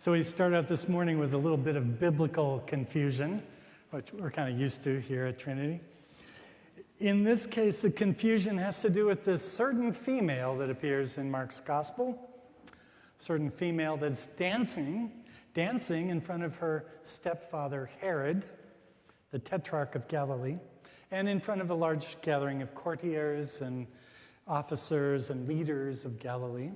So we start out this morning with a little bit of biblical confusion, which we're kind of used to here at Trinity. In this case, the confusion has to do with this certain female that appears in Mark's gospel, certain female that's dancing in front of her stepfather Herod, the Tetrarch of Galilee, and in front of a large gathering of courtiers and officers and leaders of Galilee,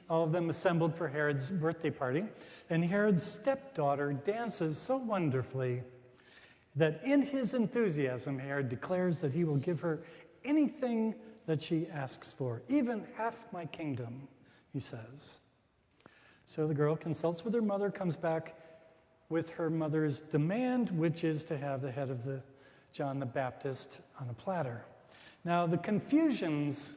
all of them assembled for Herod's birthday party. And Herod's stepdaughter dances so wonderfully that in his enthusiasm, Herod declares that he will give her anything that she asks for, even half my kingdom, he says. So the girl consults with her mother, comes back with her mother's demand, which is to have the head of John the Baptist on a platter. Now, the confusions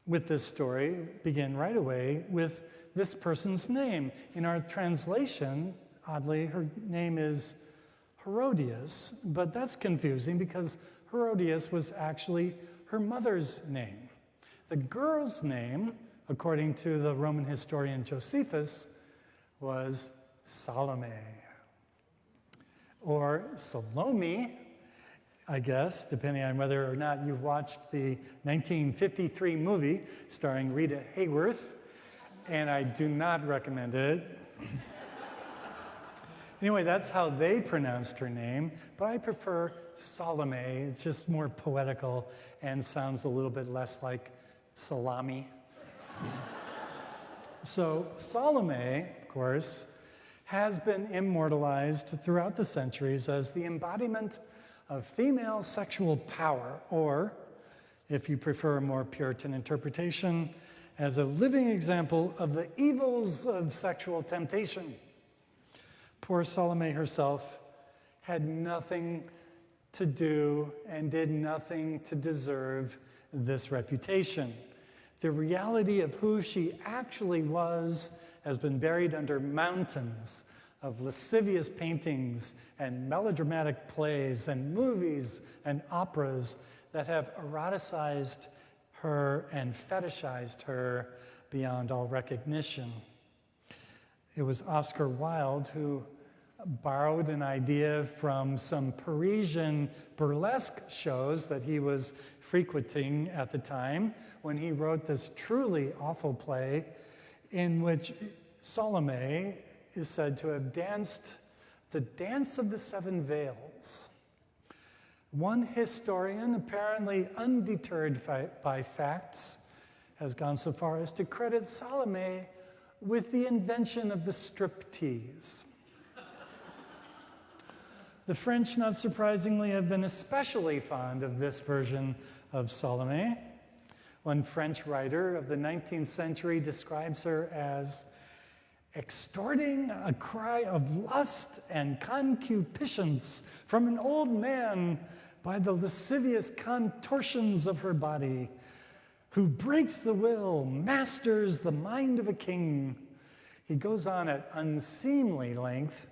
with this story begin right away with this person's name. In our translation, oddly, her name is Herodias, but that's confusing because Herodias was actually her mother's name. The girl's name, according to the Roman historian Josephus, was Salome, or Salome, I guess, depending on whether or not you've watched the 1953 movie starring Rita Hayworth, and I do not recommend it. Anyway, that's how they pronounced her name, but I prefer Salome. It's just more poetical and sounds a little bit less like salami. So Salome, of course, has been immortalized throughout the centuries as the embodiment of female sexual power, or, if you prefer a more Puritan interpretation, as a living example of the evils of sexual temptation. Poor Salome herself had nothing to do and did nothing to deserve this reputation. The reality of who she actually was has been buried under mountains of lascivious paintings and melodramatic plays and movies and operas that have eroticized her and fetishized her beyond all recognition. It was Oscar Wilde who borrowed an idea from some Parisian burlesque shows that he was frequenting at the time when he wrote this truly awful play in which Salome is said to have danced the dance of the seven veils. One historian, apparently undeterred by facts, has gone so far as to credit Salome with the invention of the striptease. The French, not surprisingly, have been especially fond of this version of Salome. One French writer of the 19th century describes her as extorting a cry of lust and concupiscence from an old man by the lascivious contortions of her body, who breaks the will, masters the mind of a king. He goes on at unseemly length.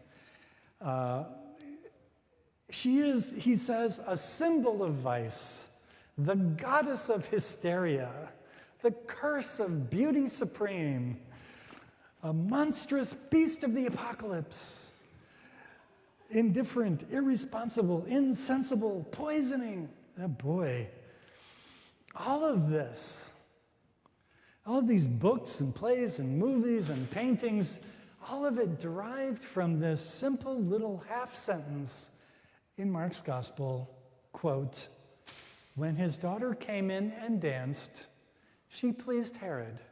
She is, he says, a symbol of vice, the goddess of hysteria, the curse of beauty supreme, a monstrous beast of the apocalypse, indifferent, irresponsible, insensible, poisoning. Oh boy. All of this, all of these books and plays and movies and paintings, all of it derived from this simple little half sentence in Mark's gospel, quote, "When his daughter came in and danced, she pleased Herod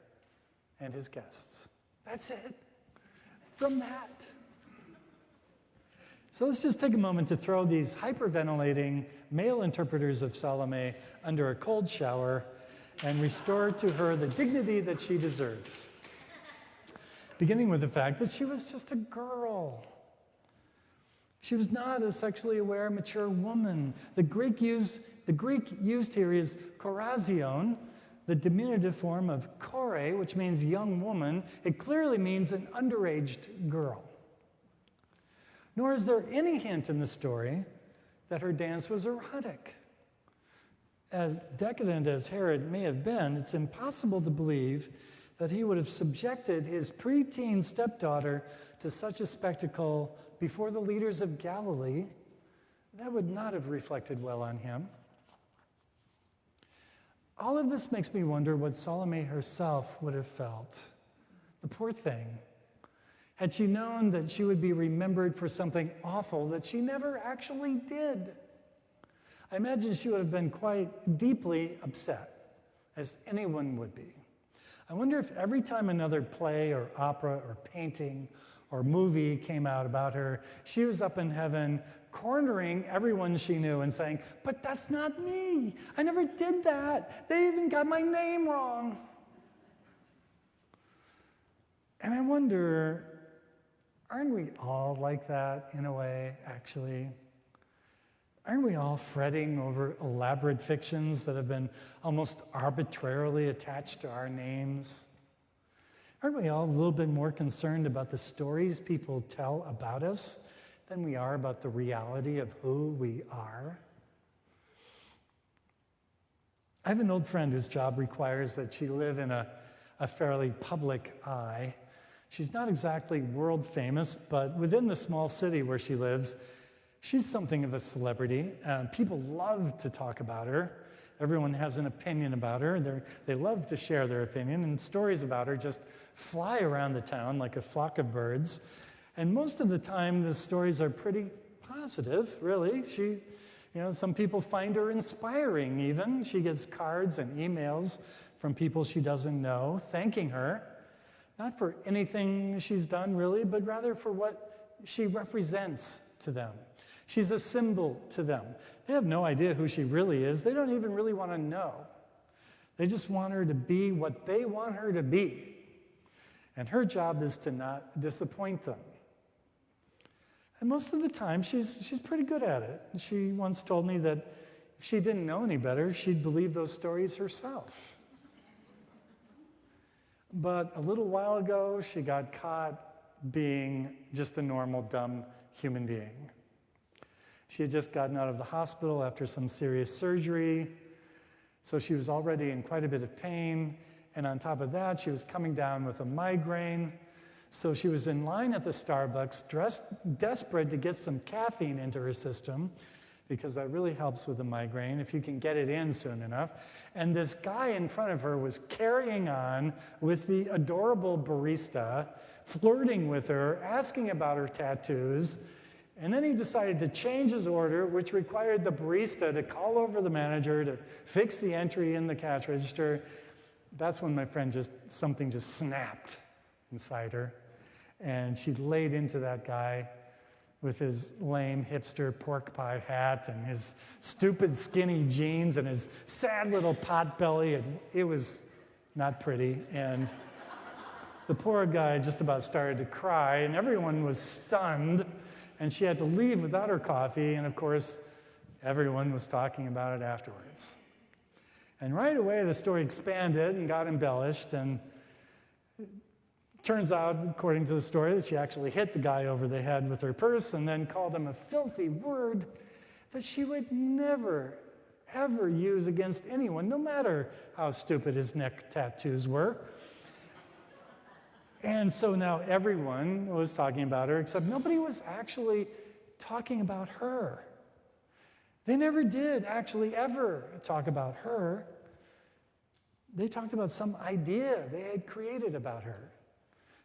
and his guests." That's it. From that. So let's just take a moment to throw these hyperventilating male interpreters of Salome under a cold shower and restore to her the dignity that she deserves. Beginning with the fact that she was just a girl. She was not a sexually aware, mature woman. The Greek used here is chorazion, the diminutive form of chore, which means young woman. It clearly means an underaged girl. Nor is there any hint in the story that her dance was erotic. As decadent as Herod may have been, it's impossible to believe that he would have subjected his preteen stepdaughter to such a spectacle before the leaders of Galilee, that would not have reflected well on him. All of this makes me wonder what Salome herself would have felt. The poor thing. Had she known that she would be remembered for something awful that she never actually did, I imagine she would have been quite deeply upset, as anyone would be. I wonder if every time another play or opera or painting or movie came out about her, she was up in heaven cornering everyone she knew and saying, "But that's not me. I never did that. They even got my name wrong." And I wonder, aren't we all like that in a way, actually? Aren't we all fretting over elaborate fictions that have been almost arbitrarily attached to our names? Aren't we all a little bit more concerned about the stories people tell about us than we are about the reality of who we are? I have an old friend whose job requires that she live in a fairly public eye. She's not exactly world famous, but within the small city where she lives, she's something of a celebrity. People love to talk about her. Everyone has an opinion about her. They love to share their opinion, and stories about her just fly around the town like a flock of birds. And most of the time, the stories are pretty positive, really. Some people find her inspiring even. She gets cards and emails from people she doesn't know thanking her, not for anything she's done really, but rather for what she represents to them. She's a symbol to them. They have no idea who she really is. They don't even really want to know. They just want her to be what they want her to be. And her job is to not disappoint them. And most of the time, she's pretty good at it. She once told me that if she didn't know any better, she'd believe those stories herself. But a little while ago, she got caught being just a normal, dumb human being. She had just gotten out of the hospital after some serious surgery, so she was already in quite a bit of pain, and on top of that, she was coming down with a migraine. So she was in line at the Starbucks, desperate to get some caffeine into her system, because that really helps with the migraine if you can get it in soon enough. And this guy in front of her was carrying on with the adorable barista, flirting with her, asking about her tattoos. And then he decided to change his order, which required the barista to call over the manager to fix the entry in the cash register. That's when my friend something just snapped inside her. And she laid into that guy with his lame hipster pork pie hat and his stupid skinny jeans and his sad little pot belly. And it was not pretty. And the poor guy just about started to cry, and everyone was stunned. And she had to leave without her coffee. And of course, everyone was talking about it afterwards. And right away, the story expanded and got embellished. And it turns out, according to the story, that she actually hit the guy over the head with her purse and then called him a filthy word that she would never, ever use against anyone, no matter how stupid his neck tattoos were. And so now everyone was talking about her, except nobody was actually talking about her. They never did actually ever talk about her. They talked about some idea they had created about her,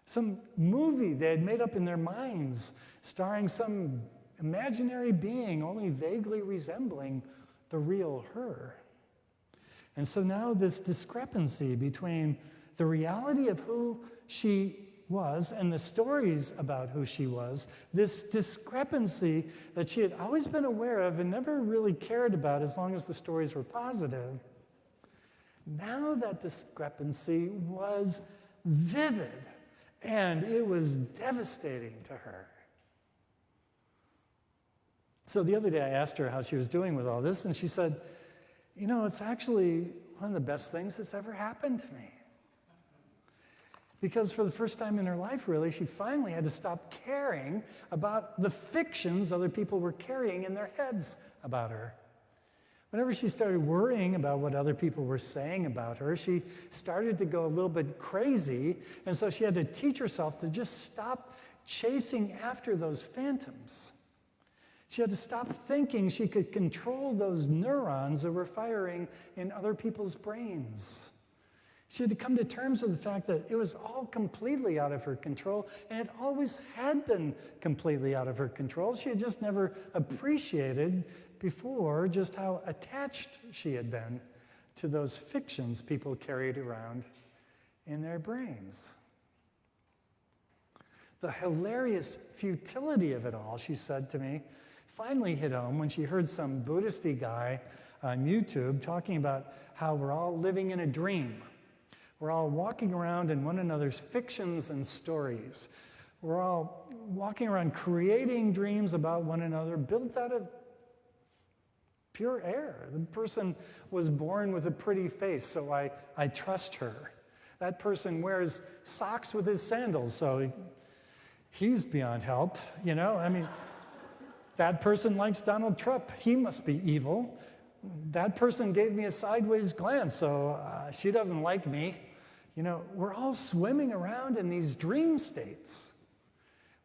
some movie they had made up in their minds, starring some imaginary being only vaguely resembling the real her. And so now this discrepancy between the reality of who she was and the stories about who she was, this discrepancy that she had always been aware of and never really cared about as long as the stories were positive, now that discrepancy was vivid and it was devastating to her. So the other day I asked her how she was doing with all this, and she said, it's actually one of the best things that's ever happened to me. Because for the first time in her life, really, she finally had to stop caring about the fictions other people were carrying in their heads about her. Whenever she started worrying about what other people were saying about her, she started to go a little bit crazy, and so she had to teach herself to just stop chasing after those phantoms. She had to stop thinking she could control those neurons that were firing in other people's brains. She had to come to terms with the fact that it was all completely out of her control, and it always had been completely out of her control. She had just never appreciated before just how attached she had been to those fictions people carried around in their brains. The hilarious futility of it all, she said to me, finally hit home when she heard some Buddhist-y guy on YouTube talking about how we're all living in a dream. We're all walking around in one another's fictions and stories. We're all walking around creating dreams about one another built out of pure air. The person was born with a pretty face, so I trust her. That person wears socks with his sandals, so he's beyond help, you know? I mean, that person likes Donald Trump. He must be evil. That person gave me a sideways glance, so she doesn't like me. You know, we're all swimming around in these dream states.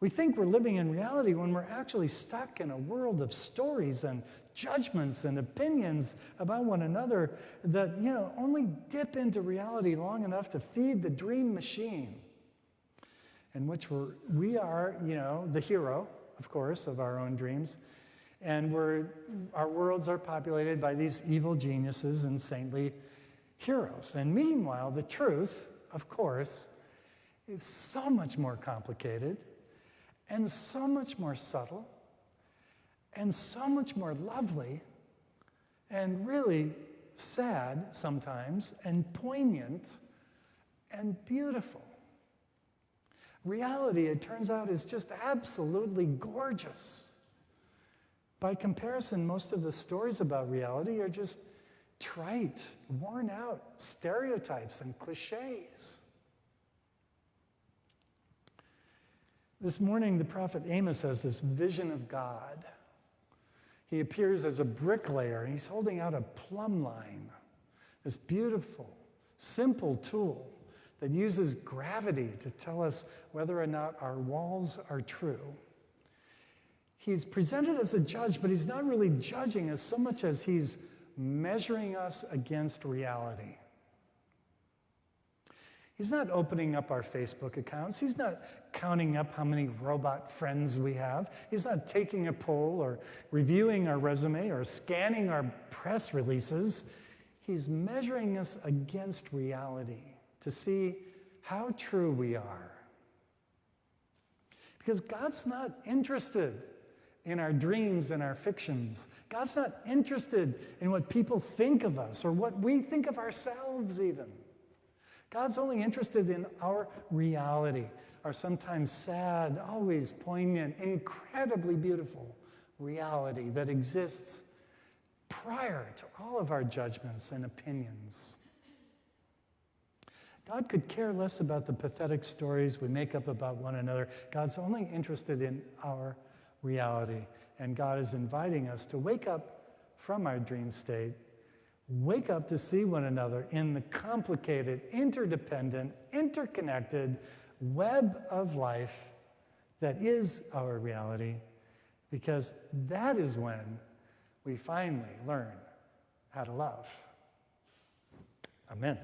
We think we're living in reality when we're actually stuck in a world of stories and judgments and opinions about one another that, you know, only dip into reality long enough to feed the dream machine, in which we are, you know, the hero, of course, of our own dreams. And our worlds are populated by these evil geniuses and saintly heroes. And meanwhile, the truth, of course, is so much more complicated and so much more subtle and so much more lovely and really sad sometimes and poignant and beautiful. Reality, it turns out, is just absolutely gorgeous. By comparison, most of the stories about reality are just trite, worn out stereotypes and cliches. This morning, the prophet Amos has this vision of God. He appears as a bricklayer, and he's holding out a plumb line, this beautiful, simple tool that uses gravity to tell us whether or not our walls are true. He's presented as a judge, but he's not really judging us so much as he's measuring us against reality. He's not opening up our Facebook accounts. He's not counting up how many robot friends we have. He's not taking a poll or reviewing our resume or scanning our press releases. He's measuring us against reality to see how true we are. Because God's not interested in our dreams and our fictions. God's not interested in what people think of us or what we think of ourselves even. God's only interested in our reality, our sometimes sad, always poignant, incredibly beautiful reality that exists prior to all of our judgments and opinions. God could care less about the pathetic stories we make up about one another. God's only interested in our reality, and God is inviting us to wake up from our dream state, wake up to see one another in the complicated, interdependent, interconnected web of life that is our reality, because that is when we finally learn how to love. Amen.